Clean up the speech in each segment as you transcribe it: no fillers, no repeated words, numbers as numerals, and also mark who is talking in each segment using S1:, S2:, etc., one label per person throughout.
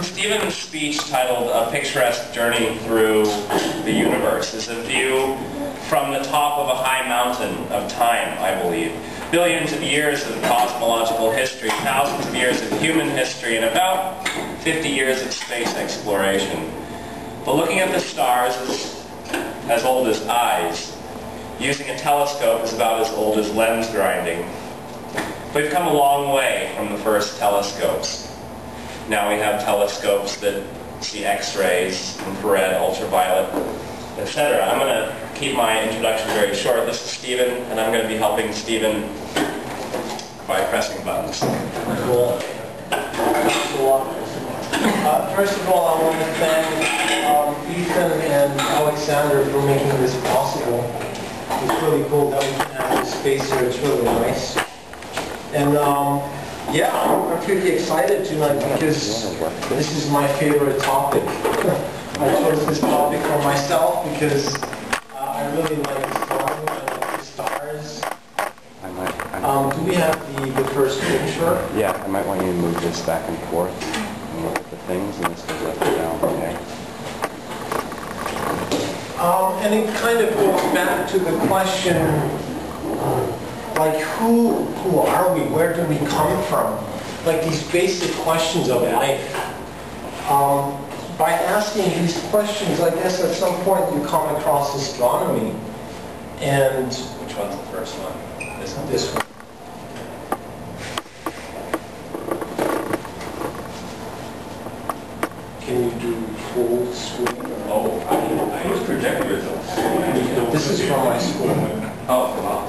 S1: Stephen's speech titled A Picturesque Journey Through the Universe is a view from the top of a high mountain of time, I believe. Billions of years of cosmological history, thousands of years of human history, and about 50 years of space exploration. But looking at the stars is as old as eyes. Using a telescope is about as old as lens grinding. We've come a long way from the first telescopes. Now we have telescopes that see X-rays, infrared, ultraviolet, etc. I'm going to keep my introduction very short. This is Stephen, and I'm going to be helping Stephen by pressing buttons.
S2: Cool. First of all, I want to thank Ethan and Alexander for making this possible. It's really cool that we can have this space here. It's really nice. And yeah, I'm pretty excited tonight because this is my favorite topic. I chose this topic for myself because I really like astronomy, I like the stars. Do we have the first picture?
S3: Yeah, I might want you to move this back and forth and look at the things, and this goes up and down, okay?
S2: And it kind of goes back to the question, like who are we? Where do we come from? Like these basic questions of life. By asking these questions, I guess at some point you come across astronomy. And
S1: which one's the first one? This one?
S2: This one. Can you do full screen?
S1: Oh, I use projectors.
S2: This is from my school.
S1: Oh, wow.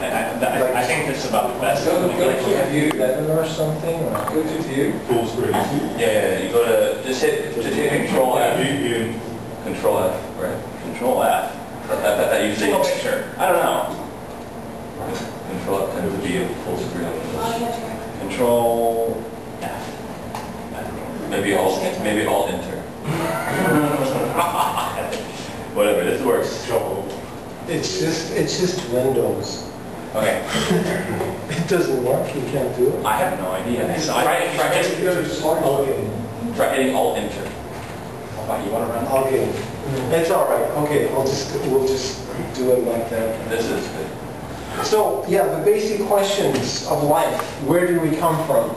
S1: I think this is about the best.
S2: Have you 11 or something? Or?
S4: Go to view.
S5: Full screen.
S1: Yeah, you go to, just hit Control F. Control F, right? Control F. That usually a picture. I don't know. Control F tends to be a full screen. Control F. Maybe Alt Enter. Whatever, this works.
S2: It's just Windows.
S1: Okay.
S2: It doesn't work. You can't do it.
S1: I have no idea. Try hitting Alt Enter. How about you want to run?
S2: Okay. It's all right. Okay, we'll just do it like that.
S1: This is good.
S2: So yeah, the basic questions of life. Where do we come from?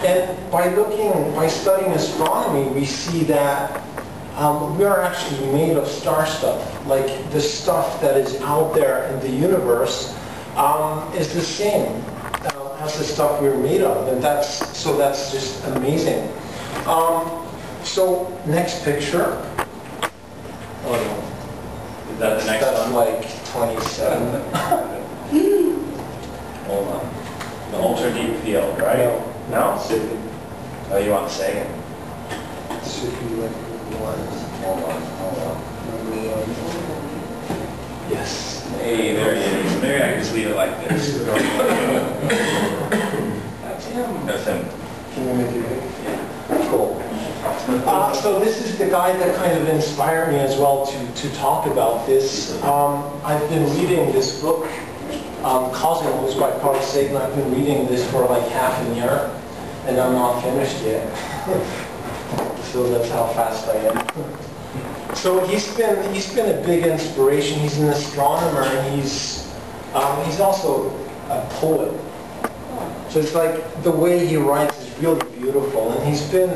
S2: And by studying astronomy, we see that we are actually made of star stuff. Like the stuff that is out there in the universe is the same as the stuff we're made of, and that's just amazing. So next picture. Oh no.
S1: Is that the next
S2: That's
S1: one?
S2: like 27.
S1: Hold on. The ultra deep field, right?
S2: No?
S1: No? Oh, you want the second?
S2: It should be like one.
S1: Hold on.
S2: Yes.
S1: Hey, there he is. Maybe I can just leave it like this. That's him. That's him.
S2: Can you make it big?
S1: Yeah.
S2: Cool. So this is the guy that kind of inspired me as well to talk about this. I've been reading this book, Cosmos by Carl Sagan. I've been reading this for like half a year, and I'm not finished yet. So that's how fast I am. So he's been a big inspiration. He's an astronomer, and he's also a poet. So it's like the way he writes is really beautiful, and he's been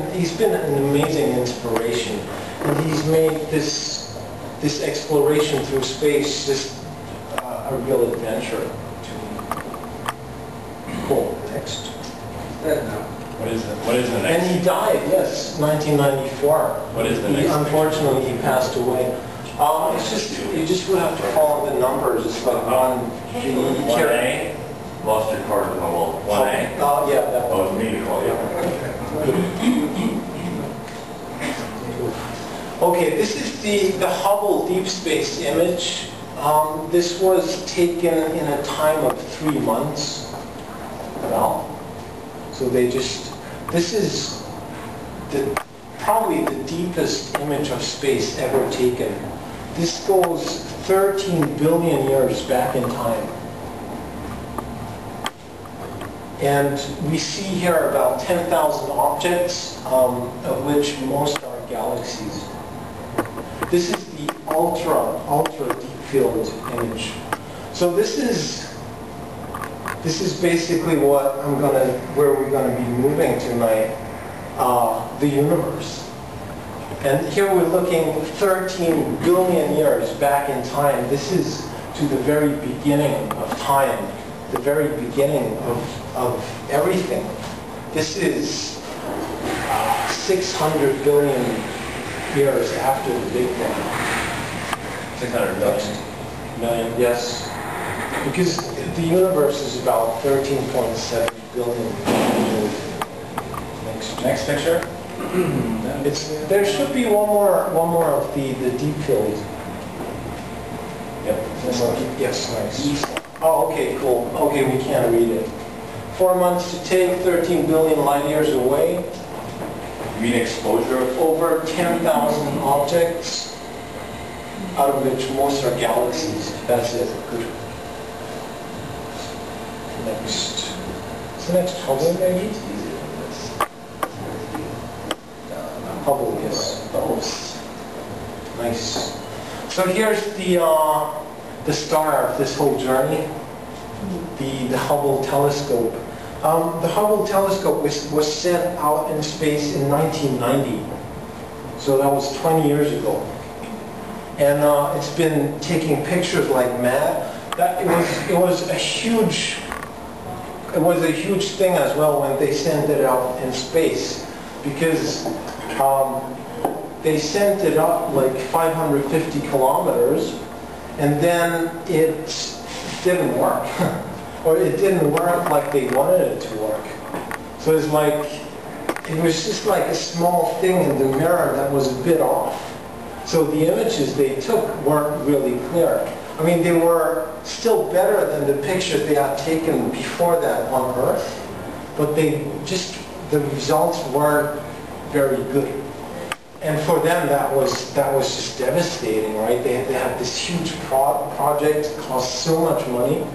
S2: an amazing inspiration. And he's made this exploration through space just a real adventure to me. Cool. Next.
S1: What is the next?
S2: And he died, yes, 1994.
S1: What is the next?
S2: Unfortunately, he passed away. It's just, you just would have to follow the numbers. It's like 1G.
S1: 1A? Lost your card in the wall. 1A?
S2: Oh, yeah, that one.
S1: Oh, it's me to call you.
S2: Okay, this is the Hubble Deep Space image. This was taken in a time of 3 months. Well, so this is probably the deepest image of space ever taken. This goes 13 billion years back in time. And we see here about 10,000 objects, of which most are galaxies. This is the ultra deep field image. So this is basically where we're gonna be moving tonight, the universe. And here we're looking 13 billion years back in time. This is to the very beginning of time, the very beginning of everything. This is 600 billion years after the Big Bang.
S1: 600
S2: million, yes. Because the universe is about 13.7 billion years.
S1: Next picture.
S2: There should be one more of the deep field.
S1: Yep.
S2: Yes, nice. Oh, okay, cool. Okay, we can't read it. 4 months to take, 13 billion light years away.
S1: You mean exposure?
S2: Over 10,000 objects, out of which most are galaxies. That's it. Good. Next. Is the next Hubble maybe? Hubble, yes. Bubbles. Nice. So here's the star of this whole journey, the Hubble telescope. The Hubble telescope was sent out in space in 1990. So that was 20 years ago. And it's been taking pictures like mad. It was a huge thing as well when they sent it out in space, because they sent it up like 550 kilometers, and then it didn't work. Or it didn't work like they wanted it to work. So it was just like a small thing in the mirror that was a bit off. So the images they took weren't really clear. I mean, they were still better than the pictures they had taken before that on Earth, but the results weren't very good. And for them, that was just devastating, right? They had this huge project, cost so much money,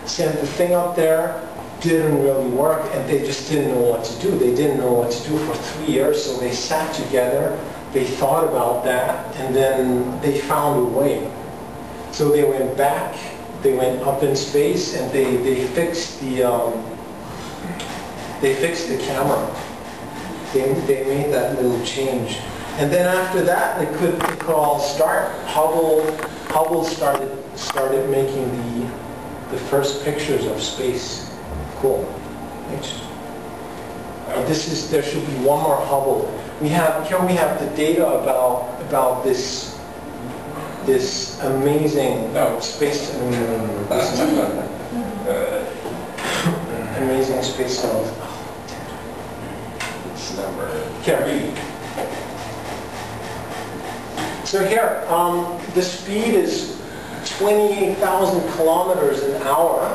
S2: sent the thing up there, didn't really work, and they just didn't know what to do. They didn't know what to do for 3 years, so they sat together, they thought about that, and then they found a way. So they went back, they went up in space, and they fixed the camera. They made that little change. And then after that, they could all start. Hubble started making the first pictures of space. Cool. Next. There should be one more Hubble. Here we have the data about this amazing space. Amazing space of.
S1: This number.
S2: Here. So here, the speed is 28,000 kilometers an hour.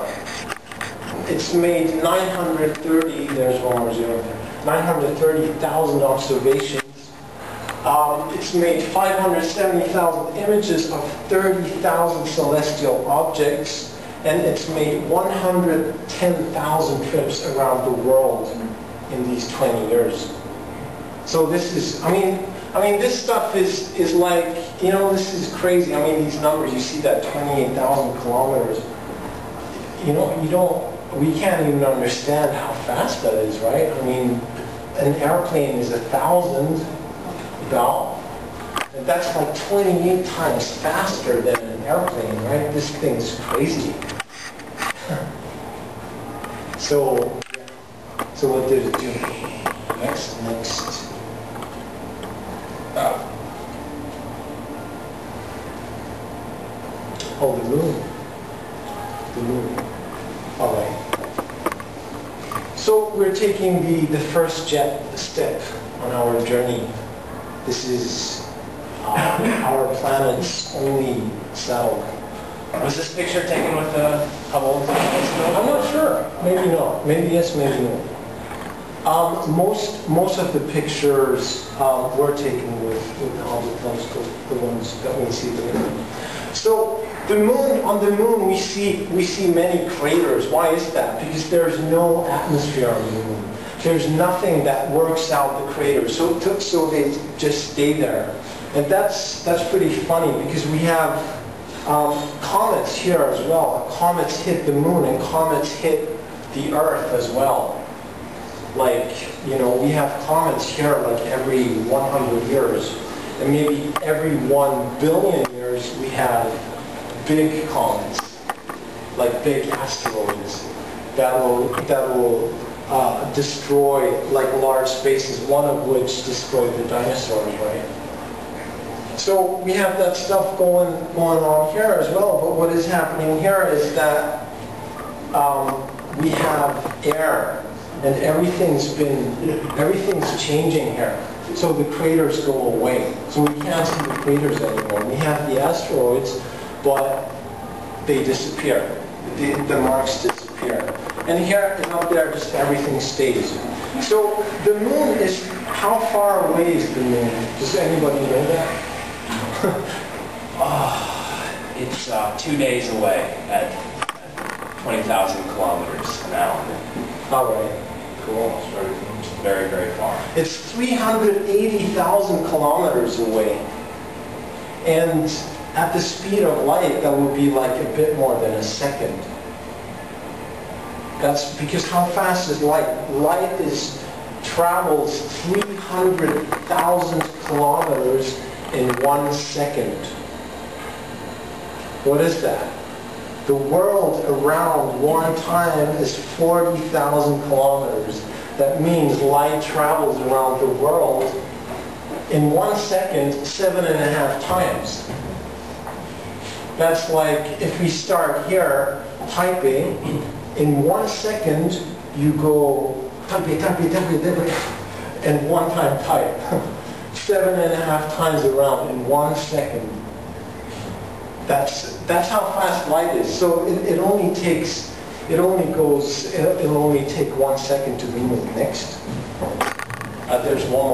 S2: It's made 930,000 observations. It's made 570,000 images of 30,000 celestial objects, and it's made 110,000 trips around the world in these 20 years. So this is, I mean, this stuff is like, this is crazy. I mean, these numbers, you see that 28,000 kilometers. We can't even understand how fast that is, right? I mean, an airplane is 1,000 about, and that's like 28 times faster than an airplane, right? This thing's crazy. So what did it do? Next. Oh, the moon. All right. So we're taking the first step on our journey. This is our planet's only satellite.
S1: Was this picture taken with the Hubble telescope?
S2: I'm not sure. Maybe not. Maybe yes, maybe no. Most of the pictures were taken with the Hubble telescope, the ones that we see there. So The moon, on the moon, we see many craters. Why is that? Because there's no atmosphere on the moon. There's nothing that works out the craters, so they just stay there. And that's pretty funny because we have comets here as well. Comets hit the moon and comets hit the Earth as well. Like, you know, we have comets here like every 100 years. And maybe every 1 billion years we have big comets, like big asteroids that will destroy like large spaces, one of which destroyed the dinosaurs, right? So we have that stuff going on here as well, but what is happening here is that we have air, and everything's changing here. So the craters go away. So we can't see the craters anymore. We have the asteroids, but they disappear. The marks disappear. And here and up there, just everything stays. So the moon is, how far away is the moon? Does anybody know that?
S1: It's 2 days away at 20,000 kilometers an hour.
S2: All right. Cool.
S1: It's very, very far.
S2: It's 380,000 kilometers away. And at the speed of light, that would be like a bit more than a second. That's because how fast is light? Light travels 300,000 kilometers in 1 second. What is that? The world around one time is 40,000 kilometers. That means light travels around the world in 1 second 7.5 times. That's like if we start here, Taipei, in 1 second you go Taipei, Taipei, Taipei, Taipei, and one time type. 7.5 times around in 1 second. That's how fast light is. So it'll only take 1 second to the moon. Next. There's one more.